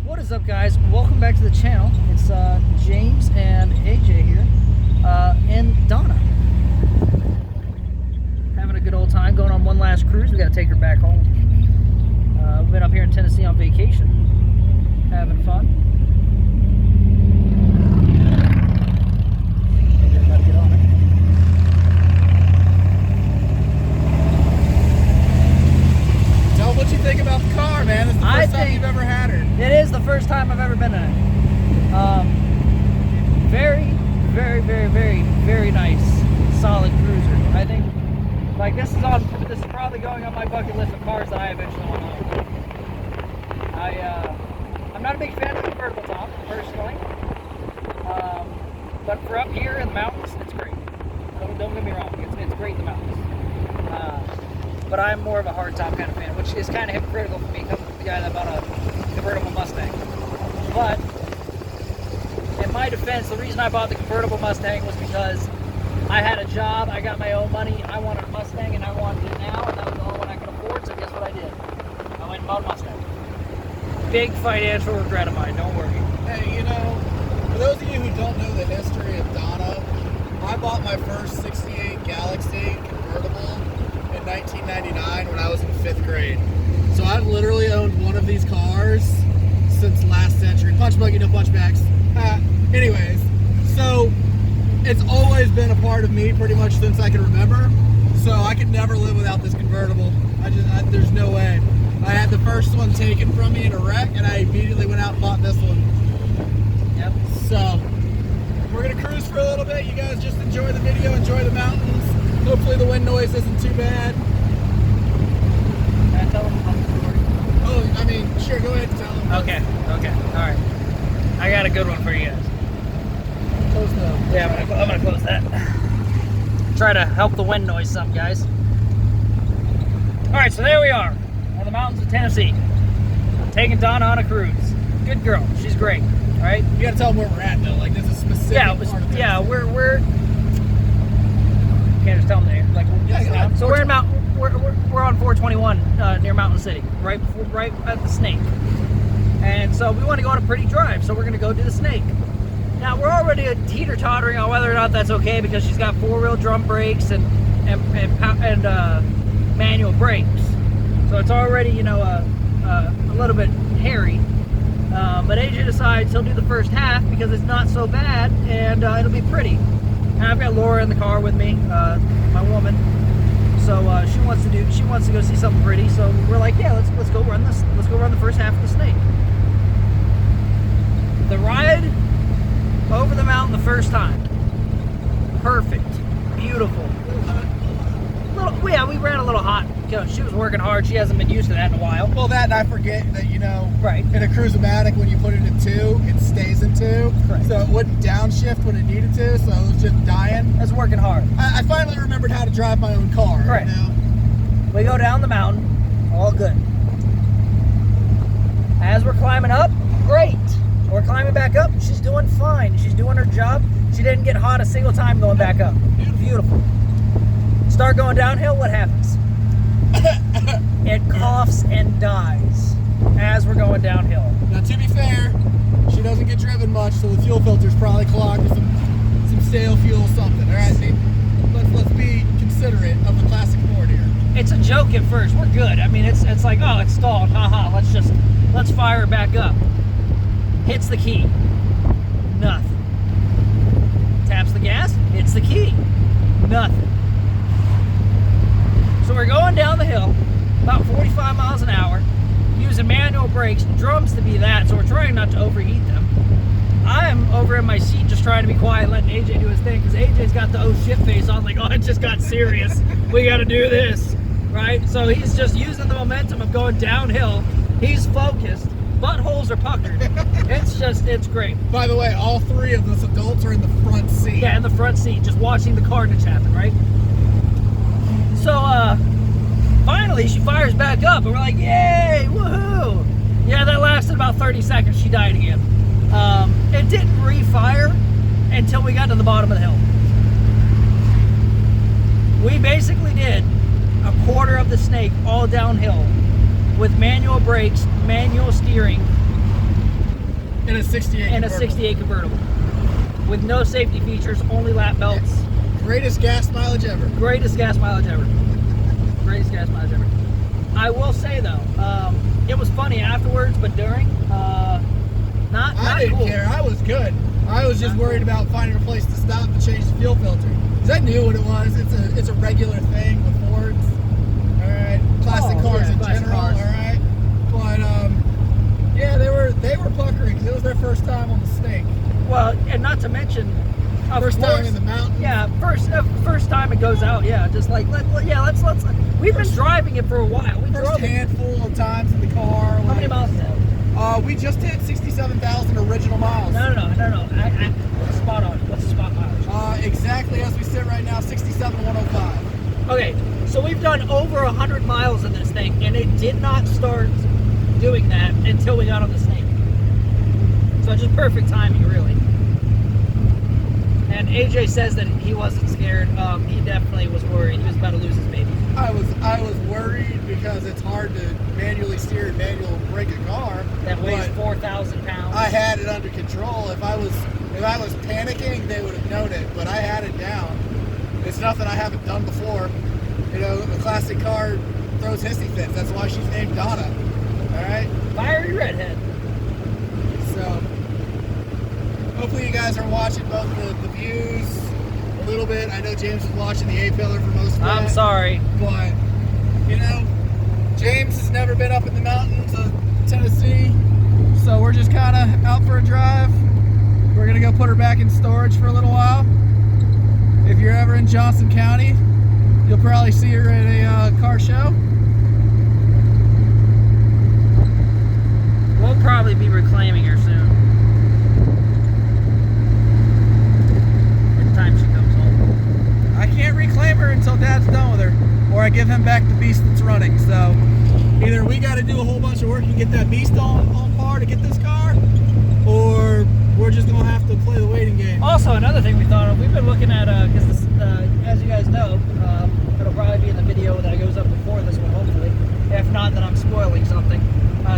What is up, guys? Welcome back to the channel. It's James and AJ here, and Donna. Having a good old time, going on one last cruise. We got to take her back home. We've been up here in Tennessee on vacation, having fun. AJ's about to get on it. Tell them what you think about the car, man. It's the first time you've ever had her. It is the first time I've ever been in it. Very nice, solid cruiser. I think, like, this is probably going on my bucket list of cars that I eventually want to own. I'm not a big fan of the convertible top, personally, but for up here in the mountains, it's great. Don't get me wrong, it's great in the mountains. But I'm more of a hardtop kind of fan, which is kind of hypocritical for me coming from the guy that bought a convertible Mustang. But in my defense, the reason I bought the convertible Mustang was because I had a job, I got my own money, I wanted a Mustang, and I wanted it now, and that was the only one I could afford, so guess what I did? I went and bought a Mustang. Big financial regret of mine, don't worry. Hey, you know, for those of you who don't know the history of Donna, I bought my first 68 Galaxy convertible in 1999 when I was in 5th grade. So I've literally owned one of these cars since last century. Punch buggy, no punchbacks. Anyways, so it's always been a part of me pretty much since I can remember. So I could never live without this convertible. There's no way. I had the first one taken from me in a wreck, and I immediately went out and bought this one. Yep. So we're gonna cruise for a little bit. You guys just enjoy the video, enjoy the mountains. Hopefully the wind noise isn't too bad. Can I tell them about the story? Oh, I mean, sure, go ahead and tell them. Okay, alright. I got a good one for you guys. Close the... Yeah, I'm gonna close that. Try to help the wind noise some, guys. Alright, so there we are, on the mountains of Tennessee. I'm taking Donna on a cruise. Good girl, she's great, alright? You gotta tell them where we're at, though. Like, this is specific. Yeah, we're can't just tell them there. Like, yeah, so we're in we're on 421 near Mountain City, right at the Snake. And so we want to go on a pretty drive, so we're going to go do the Snake. Now we're already teeter-tottering on whether or not that's okay because she's got 4-wheel drum brakes and manual brakes, so it's already, you know, a little bit hairy. But AJ decides he'll do the first half because it's not so bad and it'll be pretty. And I've got Laura in the car with me, my woman. So she wants to go see something pretty. So we're like, yeah, let's go run this. Let's go run the first half of the Snake. The ride over the mountain the first time, perfect, beautiful. We ran a little hot. You know, she was working hard. She hasn't been used to that in a while. Well, that and I forget that, you know, right, in a Cruise-O-Matic, when you put it in 2, it stays in 2. Correct. So it wouldn't downshift when it needed to, so it was just dying. I was working hard. I finally remembered how to drive my own car. Right. You know? We go down the mountain, all good. As we're climbing up, great. We're climbing back up, she's doing fine. She's doing her job. She didn't get hot a single time going back up. Beautiful. Start going downhill, what happens? It coughs and dies as we're going downhill. Now, to be fair, she doesn't get driven much, so the fuel filter's probably clogged with some stale fuel or something. All right, let's be considerate of the classic Ford here. It's a joke at first. We're good. I mean, it's like, oh, it's stalled. Haha. Let's fire it back up. Hits the key. Nothing. Taps the gas. Hits the key. Nothing. So we're going down the hill, about 45 miles an hour, using manual brakes, drums to be that, so we're trying not to overheat them. I'm over in my seat just trying to be quiet, letting AJ do his thing, because AJ's got the oh shit face on, like, oh, it just got serious. We got to do this, right? So he's just using the momentum of going downhill. He's focused. Buttholes are puckered. It's great. By the way, all 3 of us adults are in the front seat. Yeah, in the front seat, just watching the carnage happen, right? So, finally, she fires back up, and we're like, yay, woohoo! Yeah, that lasted about 30 seconds. She died again. It didn't refire until we got to the bottom of the hill. We basically did a quarter of the Snake all downhill with manual brakes, manual steering, In a 68 and a convertible. 68 convertible. With no safety features, only lap belts. Greatest gas mileage ever. Greatest gas mileage ever. Greatest gas mileage ever. I will say though, it was funny afterwards, but during, not I didn't cool. care. I was good. I was just Not worried about finding a place to stop to change the fuel filter. Because I knew what it was. It's a regular thing with Fords. All right. Classic cars in classic general. cars. All right. But yeah, they were puckering because it was their first time on the snake. Well, and not to mention, of First course, time in the mountains. Yeah, first time it goes out. Yeah, just like let's. We've been driving it for a while. We First drove it. handful of times in the car. How many miles is that? We just hit 67,000 original miles. No. Spot on. What's the spot mileage? Exactly as we sit right now, 67,105. Okay, so we've done over 100 miles in this thing, and it did not start doing that until we got on the snake. So just perfect timing, really. And AJ says that he wasn't scared. He definitely was worried. He was about to lose his baby. I was worried because it's hard to manually steer and manual brake a car. That weighs but 4,000 pounds. I had it under control. If I was panicking, they would have known it. But I had it down. It's nothing I haven't done before. You know, a classic car throws hissy fits. That's why she's named Donna. All right. Fiery redhead. So hopefully you guys are watching both the views a little bit. I know James was watching the A-pillar for most of it. I'm sorry. But, you know, James has never been up in the mountains of Tennessee, so we're just kind of out for a drive. We're going to go put her back in storage for a little while. If you're ever in Johnson County, you'll probably see her at a car show. We'll probably be reclaiming her soon. By the time she comes home. I can't reclaim her until Dad's done with her, or I give him back the beast that's running. So either we got to do a whole bunch of work and get that beast on par to get this car, or we're just gonna have to play the waiting game. Also, another thing we thought of, we've been looking at, because as you guys know, it'll probably be in the video that goes up before this one, hopefully. If not, then I'm spoiling something.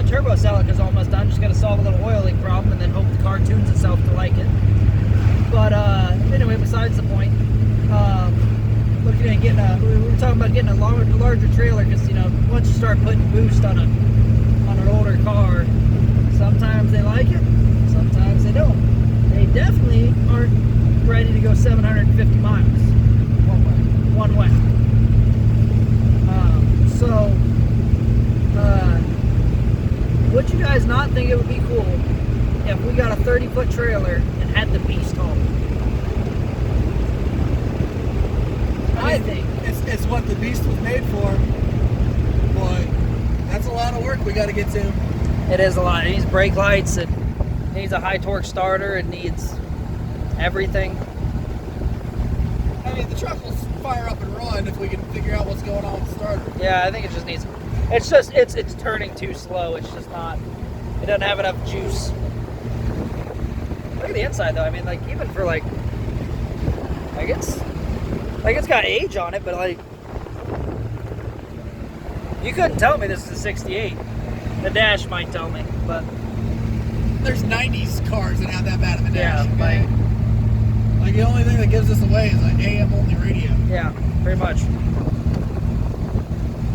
Turbo Celic is almost done. Just got to solve a little oil leak problem and then hope the car tunes itself to like it. But anyway, besides the point, looking at getting we were talking about getting a larger trailer because, you know, once you start putting boost on an older car, sometimes they like it, sometimes they don't. They definitely aren't ready to go 750 miles one way. Would you guys not think it would be cool if we got a 30-foot trailer and had the beast home? I think it's what the beast was made for, but that's a lot of work we got to get to. it is a lot. It needs brake lights, it needs a high torque starter, it needs everything. I mean, the truck will fire up and run if we can figure out what's going on with the starter. Yeah, I think it just needs. It's turning too slow. It's just not. It doesn't have enough juice. Look at the inside though. I mean, like even for like it's got age on it, but like you couldn't tell me this is a 68. The dash might tell me, but There's 90s cars that have that bad of a dash. yeah, Okay? Like the only thing that gives us away is an AM only radio. yeah, pretty much.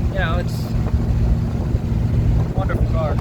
You know, it's a wonderful car.